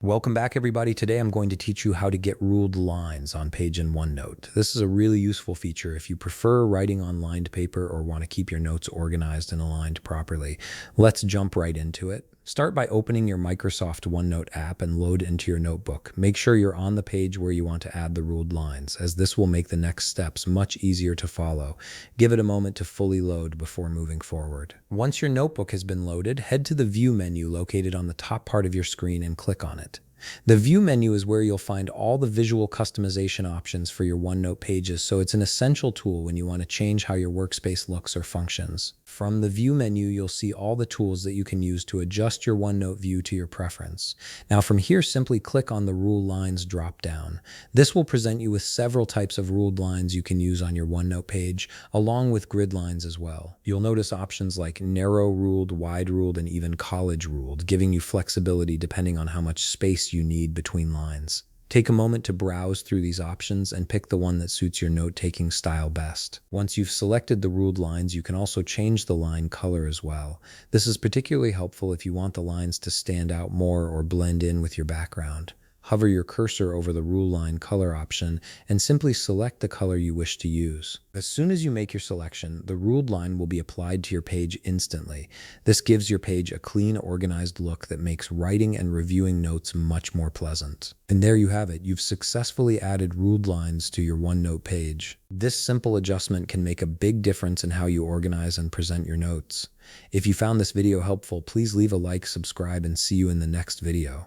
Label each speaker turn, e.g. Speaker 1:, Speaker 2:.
Speaker 1: Welcome back, everybody. Today I'm going to teach you how to get ruled lines on page in OneNote. This is a really useful feature if you prefer writing on lined paper or want to keep your notes organized and aligned properly. Let's jump right into it. Start by opening your Microsoft OneNote app and load into your notebook. Make sure you're on the page where you want to add the ruled lines, as this will make the next steps much easier to follow. Give it a moment to fully load before moving forward. Once your notebook has been loaded, head to the View menu located on the top part of your screen and click on it. The View menu is where you'll find all the visual customization options for your OneNote pages, so it's an essential tool when you want to change how your workspace looks or functions. From the View menu, you'll see all the tools that you can use to adjust your OneNote view to your preference. Now from here, simply click on the Rule Lines drop-down. This will present you with several types of ruled lines you can use on your OneNote page, along with grid lines as well. You'll notice options like narrow ruled, wide ruled, and even college ruled, giving you flexibility depending on how much space you need between lines. Take a moment to browse through these options and pick the one that suits your note-taking style best. Once you've selected the ruled lines, you can also change the line color as well. This is particularly helpful if you want the lines to stand out more or blend in with your background. Hover your cursor over the rule line color option and simply select the color you wish to use. As soon as you make your selection, the ruled line will be applied to your page instantly. This gives your page a clean, organized look that makes writing and reviewing notes much more pleasant. And there you have it. You've successfully added ruled lines to your OneNote page. This simple adjustment can make a big difference in how you organize and present your notes. If you found this video helpful, please leave a like, subscribe, and see you in the next video.